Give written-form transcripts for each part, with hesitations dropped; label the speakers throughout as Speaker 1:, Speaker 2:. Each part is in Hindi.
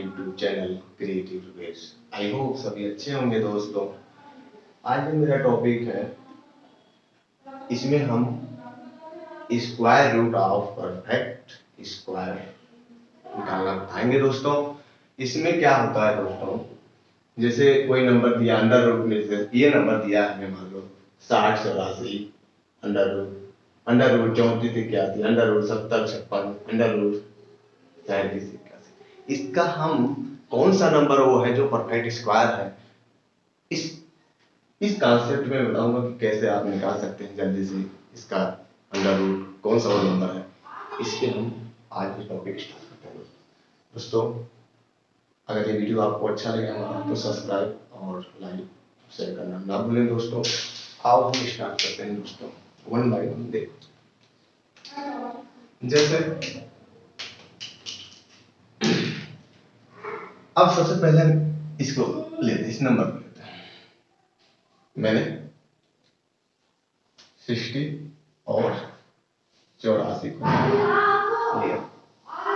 Speaker 1: YouTube channel creative Rupesh. I hope सभी अच्छे होंगे दोस्तों। आज जो मेरा टॉपिक है, इसमें हम square root of perfect square निकालना बताएंगे दोस्तों। इसमें क्या होता है दोस्तों, जैसे कोई नंबर दिया अंडर रूट में, ये नंबर दिया है हमें, मान लो 60 84 under root 34 81 under root 70 56 under root 37 81। इसका हम कौन सा नंबर वो है जो परफेक्ट स्क्वायर है, इस कॉन्सेप्ट में बताऊंगा कि कैसे आप निकाल सकते हैं जल्दी से इसका अंडर रूट कौन सा वो नंबर है। इसके हम आज के टॉपिक स्टार्ट करते हैं दोस्तों। अगर ये वीडियो आपको अच्छा लगे हमारा तो सब्सक्राइब और लाइक शेयर करना ना भूलें दोस्तों। आओ हम स्टार्ट करते हैं दोस्तों, वन बाय वन देखो। जैसे अब सबसे पहले इसको लेते हैं, इस नंबर को लेते हैं। मैंने 60 और 84 को लिया,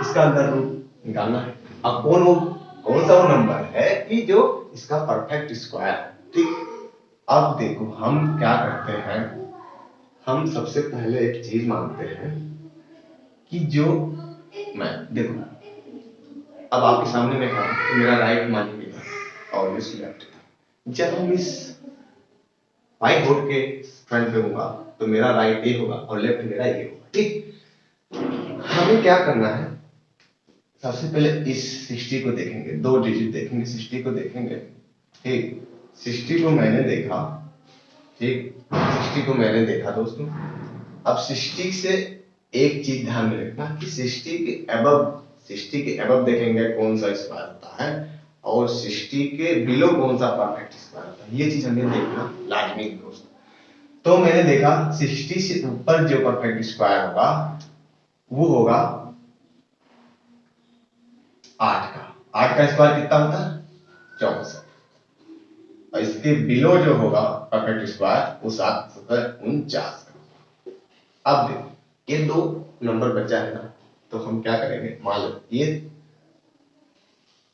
Speaker 1: इसका अंदर रूट निकालना है। अब कौन सा वो नंबर है कि जो इसका परफेक्ट स्क्वायर है, ठीक। अब देखो हम क्या करते हैं, हम सबसे पहले एक चीज मानते हैं कि जो मैं देखो, अब आपके सामने मैं खड़ा तो मेरा राइट मानिएगा और इस लेफ्ट। जब हम इस व्हाइट बोर्ड के फ्रंट पे होगा तो मेरा राइट ये होगा और लेफ्ट मेरा ये होगा, ठीक। हमें क्या करना है, सबसे पहले इस 60 को देखेंगे, दो डिजिट देखेंगे, 60 को देखेंगे, ठीक। 60 को मैंने देखा, ठीक, 60 को मैंने देखा दोस्तों। अब 60 से एक चीज ध्यान में रखना कि 60 के अबव देखेंगे कौन सा स्क्वायर होता है और 60 के बिलो कौन सा परफेक्ट स्क्वायर होता है, ये चीज हमें देखना लाजमी है दोस्तों। तो मैंने देखा 60 से ऊपर जो परफेक्ट स्क्वायर होगा वो होगा 8 का। 8 का स्क्वायर कितना होता है, 64। और इसके बिलो जो होगा परफेक्ट स्क्वायर वो 749 का। अब देखो ये दो नंबर बचा है ना, तो हम क्या करेंगे, मान लो ये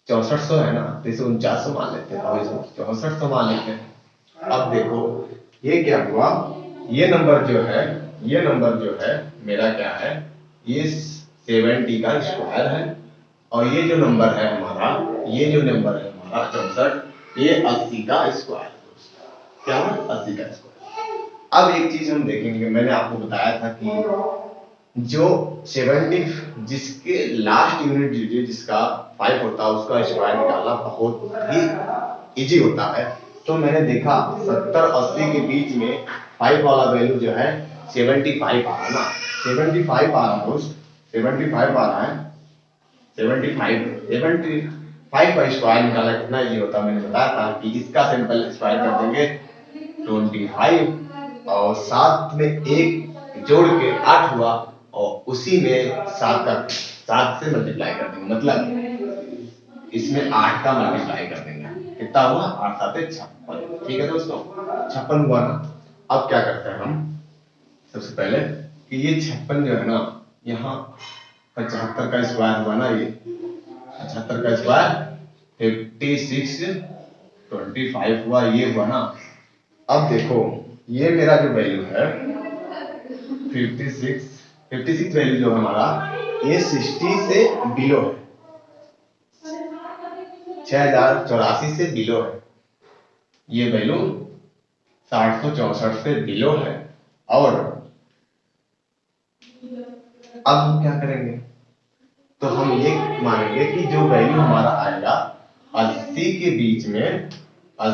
Speaker 1: 6400 है ना, तो इसे 4900 मान लेते हैं और इसे 6400 मान लेते हैं। अब देखो ये क्या हुआ, ये नंबर जो है मेरा क्या है, ये 70 का स्क्वायर है और ये जो नंबर है हमारा 64, ये 80 का स्क्वायर है। क्या है, 80 का स्क्वायर। अब एक चीज हम देखेंगे, मैंने आपको बताया था कि जो 70 जिसके लास्ट यूनिट डिजिट जिसका 5 होता है उसका स्क्वायर निकालना बहुत ही इजी होता है। तो मैंने देखा 70 80 के बीच में 5 वाला वैल्यू जो है 75 आ रहा है ना, 75 आ रहा है दोस्त, 75 आ रहा है। 75 का स्क्वायर निकालना कितना इजी होता है, मैंने बताया था कि इसका सिंपल स्क्वायर कर देंगे 25 और साथ में एक जोड़ के 8 हुआ और उसी में 7 से मल्टीप्लाई कर देंगे, मतलब इसमें 8 का मल्टीप्लाई कर देंगे। कितना हुआ, 8 7 56, ठीक है दोस्तों, 56 हुआ ना। अब क्या करते हैं हम, सबसे पहले कि ये 56 जो है ना, यहाँ 75 का स्क्वायर हुआ ना, ये 75 का स्क्वायर 56 25 हुआ, ये हुआ ना। अब देखो ये मेरा जो वैल्यू है 56 वैल्यू जो हमारा ये 60 से बिलो है, 6084 से बिलो है, ये वैल्यू 764 से बिलो है। और अब हम क्या करेंगे, तो हम ये मानेंगे कि जो वैल्यू हमारा आएगा 80 के बीच में और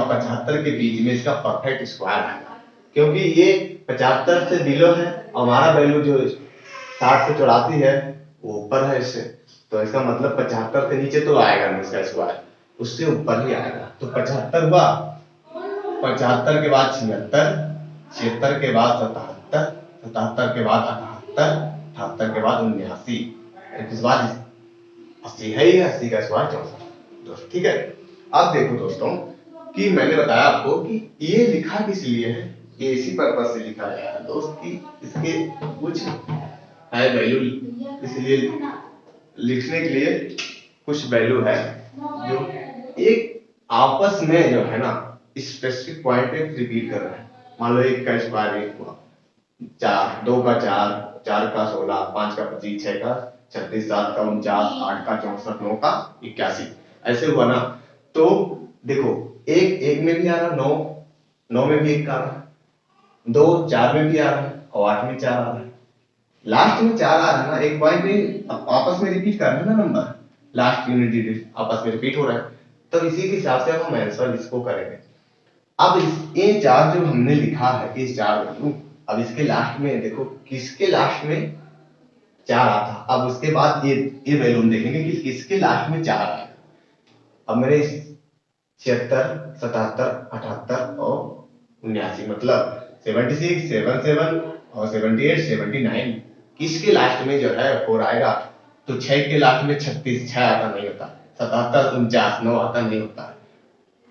Speaker 1: 75 के बीच में इसका परफेक्ट स्क्वायर आएगा, क्योंकि ये 75 से बिलो है, हमारा वैल्यू जो 60 से 84 है वो ऊपर है इससे, तो इसका मतलब 75 से नीचे तो आएगा नहीं इसका स्क्वायर, उससे ऊपर ही आएगा। तो 75 हुआ, 75 के बाद 76, 76 के बाद 77, 77 के बाद 78, 78 के बाद 79, इस बार 80 है ही, 80 का स्क्वायर 64 दोस्त, ठीक है। अब देखो दोस्तों कि मैंने बताया आपको कि ये लिखा किस लिए है, ये इसी पर्पस से लिखा गया है दोस्त कि इसके कुछ है वैल्यू, इसलिए लिखने के लिए कुछ वैल्यू है जो एक आपस में जो है ना स्पेसिफिक पॉइंट पे रिपीट कर रहे हैं। मान लो 1 का स्क्वायर 1 हुआ, 4, 2 का 4, 4 का 16, 5 का 25, 6 का 36, 7 का 49, 8 का 64, 9 का 81, ऐसे हुआ ना। तो देखो एक में भी आ रहा, 9 में भी 1 का आ रहा, 2 4 में भी आ रहा है और 8 में 4 आ रहा है। लास्ट में 4 आ रहा है ना, एक पॉइंट में आपस में रिपीट कर रहे हैं ना नंबर, लास्ट यूनिट डिजिट आपस में रिपीट हो रहा है। तो इसी के हिसाब से हम आंसर इसको करेंगे। अब ये 4 जो हमने लिखा है, ये 4 वैल्यू, अब इसके लास्ट में देखो किसके लास्ट में 4 आता, अब उसके बाद ये वैल्यू हम देखेंगे कि किसके लास्ट में 4 आएगा। अब मेरे 76, 77, 78 और 79 मतलब 76, 77 और 78, 79 किसके लास्ट में जो है 4 आएगा। तो 6 के लास्ट में 36, 6 आता नहीं होता, 77, 49, 9 आता नहीं होता,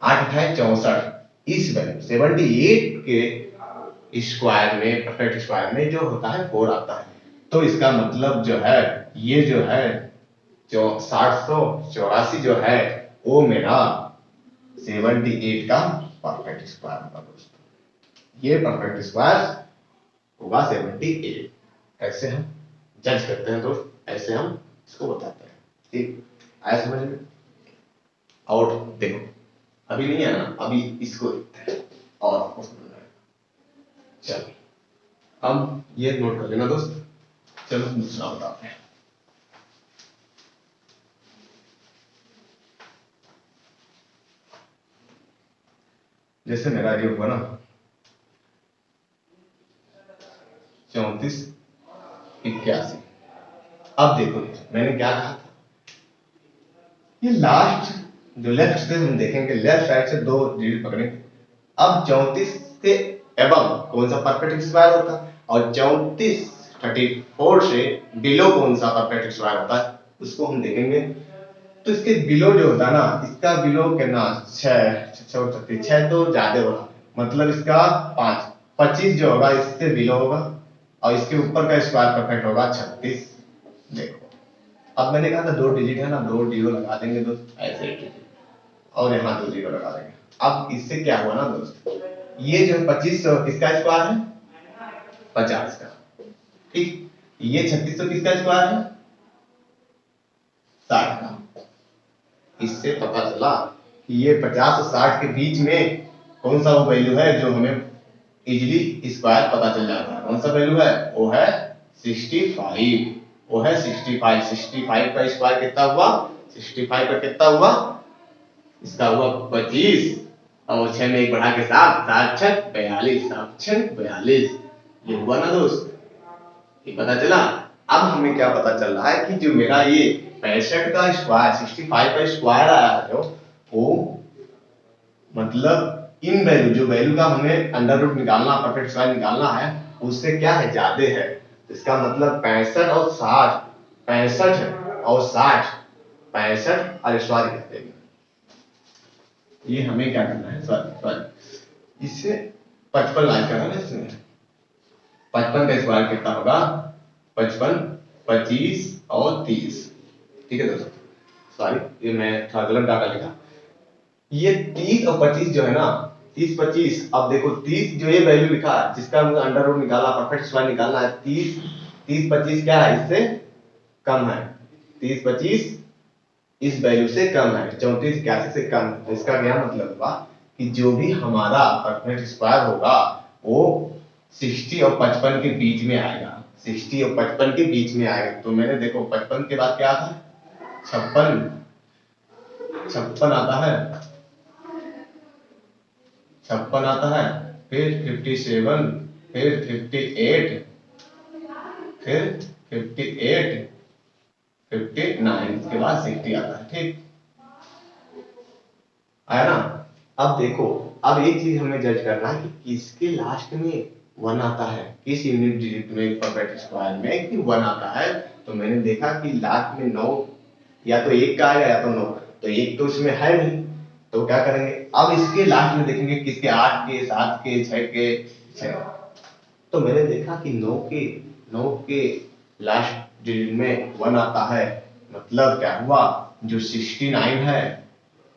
Speaker 1: 8 अठाई 64, इस वैल्यू 78 के स्क्वायर में परफेक्ट स्क्वायर में जो होता है 4 आता है। तो इसका मतलब जो है ये जो है जो 784 जो है वो मेरा 78 का परफेक्ट स्क्वायर होगा दोस्तों। ये परफेक्ट स्क्वायर होगा 78। ऐसे हम जज करते हैं दोस्त, ऐसे हम इसको बताते हैं। ठीक आया समझ में? और देखो अभी नहीं है ना, अभी इसको देखते हैं और उसको चलो हम ये नोट कर लेना दोस्त। चलो दूसरा बताते हैं। जैसे मेरा ये हुआ ना 34, 81। अब देखो मैंने क्या कहा था, ये लास्ट जो लेफ्ट से हम देखेंगे, लेफ्ट साइड से 2 डिजिट पकड़ेंगे। अब 34 से एबव कौन सा परफेक्ट स्क्वायर होता है और 34 से बिलो कौन सा परफेक्ट स्क्वायर होता है उसको हम देखेंगे। तो इसके बिलो जो होता है ना, इसका बिलो कितना 6 तो ज्यादा होगा, मतलब इसका 5, 25 जो होगा इससे बिलो होगा और इसके ऊपर का स्क्वायर परफेक्ट होगा 36। देखो अब मैंने कहा था 2 डिजिट है ना, 2 जीरो लगा देंगे दोस्त ऐसे और यहाँ 2 जीरो लगा देंगे। अब इससे क्या हुआ ना दोस्त, ये जो 2500 किसका स्क्वायर है 50 का, ठीक। ये 3600 किसका स्क्वायर है 60 का। इससे पता चला कि ये 50 और 60 के बीच में कौन सा वो वैल्यू है जो हमें इजीली स्क्वायर पता चल जाता है। कौन सा वैल्यू है वो है 65, वो है 65। 65 का स्क्वायर कितना हुआ, 65 का कितना हुआ, इसका हुआ 25 और 6 में 1 बढ़ा के 7, 7 6 42, 7 6 42। ये हुआ ना दोस्त, ये पता चला। अब हमें क्या पता चल रहा है कि जो मेरा ये 65 का स्क्वायर 65 का स्क्वायर आया है जो वो मतलब इन वैल्यू जो वैल्यू का हमें अंडर रूट निकालना, परफेक्ट स्क्वायर निकालना है उससे क्या है ज्यादा है। इसका मतलब 65 और 60, 65 और 60, 65 और सॉरी कहते हैं, ये हमें क्या करना है सॉरी इससे 55 लाइन करना है इसमें। 55 का स्क्वायर कितना होगा 55, 25 और 30। ठीक है दोस्तों, सॉरी ये मैं थोड़ा गलत डाटा लिखा। ये 30 और 25 जो है ना 30 25, अब देखो 30 जो ये वैल्यू लिखा है जिसका मुझे अंडर रूट निकालना, परफेक्ट स्क्वायर निकालना है, 30 25 क्या है इससे कम है, 30 25 इस वैल्यू से कम है, 34 81 से कम है। तो इसका क्या मतलब हुआ कि जो भी हमारा परफेक्ट स्क्वायर होगा वो 60 और 55 के बीच में आएगा, 60 और 55 के बीच में आएगा। तो मैंने देखो 55 के बाद क्या था 56, 56 आता है, 56 आता है, फिर 57, फिर 58, फिर 58, 59 के बाद 60 आता है। ठीक आया ना। अब देखो अब एक चीज हमें जज करना है कि किसके लास्ट में 1 आता है, किस यूनिट डिजिट में परफेक्ट स्क्वायर में कि 1 आता है। तो मैंने देखा कि लास्ट में 9 या तो 1 का आएगा या तो 9, तो 1 तो इसमें है नहीं, तो क्या करेंगे अब इसके लास्ट में देखेंगे किसके 8 के 7 के 6 के 6। तो मैंने देखा कि 9 के लास्ट डिजिट में 1 आता है, मतलब क्या हुआ जो 69 है,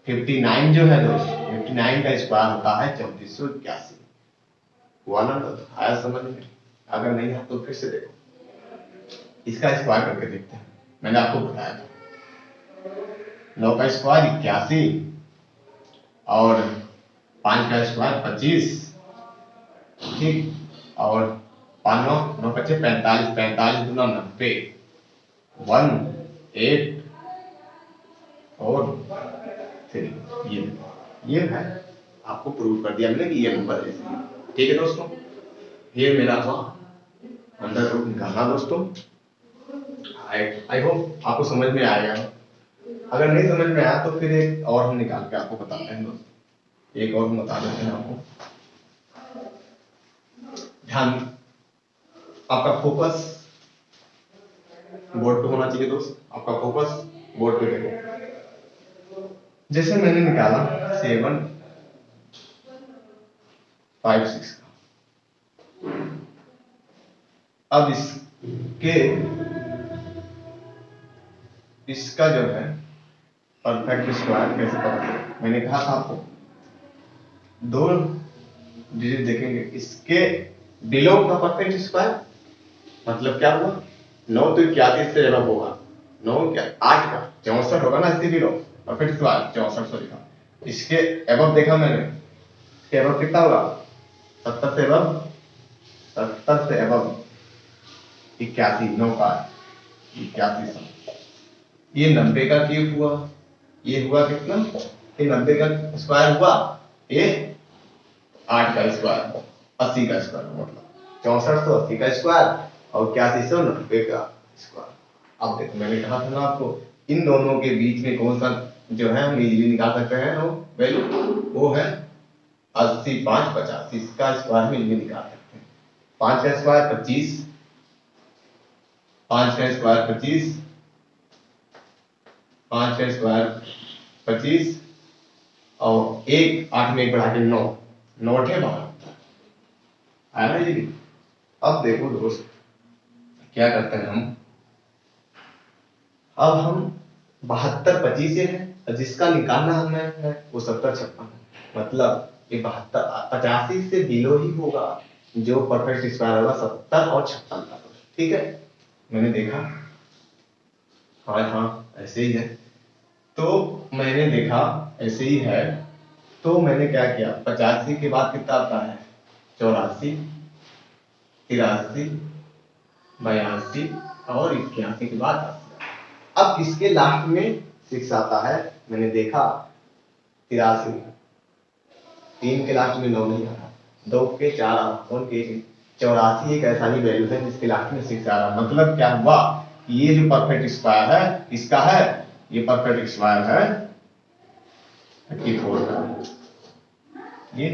Speaker 1: 59 जो है दोस्त, 59 का स्क्वायर होता है 3481। हुआ ना दोस्त? आया समझ में? अगर नहीं है तो फिर से देखो, इसका स्क्वायर करके देखते हैं। मैंने आपको बताया था 9 का स्क्वायर 81 और 5 का स्क्वायर 25, ठीक, और 5 9 9 25 45, 45 गुना 90, 1 8 और 3। ये है, आपको प्रूव कर दिया मैंने कि ये नंबर ऐसे है। ठीक है दोस्तों, ये मेरा था अंडर रूट निकालना दोस्तों। आई होप आपको समझ में आएगा। अगर नहीं समझ में आया तो फिर एक और हम निकाल के आपको बताते हैं दोस्त, एक और हम बता देते हैं आपको। ध्यान, आपका फोकस बोर्ड पे होना चाहिए दोस्त, आपका फोकस बोर्ड पे देखो। जैसे मैंने निकाला 7 5 6 का, अब इसका जो है परफेक्ट स्क्वायर कैसे पता करें। मैंने कहा था आपको 2 डिजिट देखेंगे, इसके बिलो का परफेक्ट स्क्वायर मतलब क्या हुआ, 9 तो 81 से जब होगा, 9 क्या 8 का 64 होगा ना, इसके बिलो परफेक्ट स्क्वायर 64 सौ लिखा। इसके एबव देखा मैंने, इसके एबव कितना होगा, 70 से एबव, 70 से एबव 81, 9 का 8100। ये 90 का क्यूब हुआ, ये हुआ कितना, ये 90 का स्क्वायर हुआ, ये 8 का स्क्वायर, 80 का स्क्वायर, मतलब 6480 का स्क्वायर और 8190 का स्क्वायर। अब देखो मैंने कहा था ना आपको, इन दोनों के बीच में कौन सा जो है हम इजीली निकाल सकते हैं नो वैल्यू, वो है 80 5 85, इसका स्क्वायर हम इजीली निकाल सकते हैं। 5 का स्क्वायर 25, 5 का स्क्वायर 25, 5 का स्क्वायर 25 और 1 8 में 1 बढ़ा के 9, 9 8 12 आया ना जी। अब देखो दोस्त क्या करते हैं हम, अब हम 72 25 है और जिसका निकालना हमें है वो 70 56 है, मतलब ये 72 85 से बिलो ही होगा, जो परफेक्ट स्क्वायर होगा 70 और 56 का। ठीक है, मैंने देखा हाँ ऐसे ही है, तो मैंने देखा ऐसे ही है, तो मैंने क्या किया, 85 के बाद कितना आता है, 84 83 82 और 81 के बाद 80। अब इसके लास्ट में 6 आता है, मैंने देखा 83, 3 के लास्ट में 9 नहीं आ रहा, 2 के 4 आ रहा, 1 के 84 एक ऐसा ही वैल्यू है जिसके लास्ट में 6 आ रहा। मतलब क्या हुआ, ये जो परफेक्ट स्क्वायर है इसका है, ये परफेक्ट स्क्वायर है 34 का, ये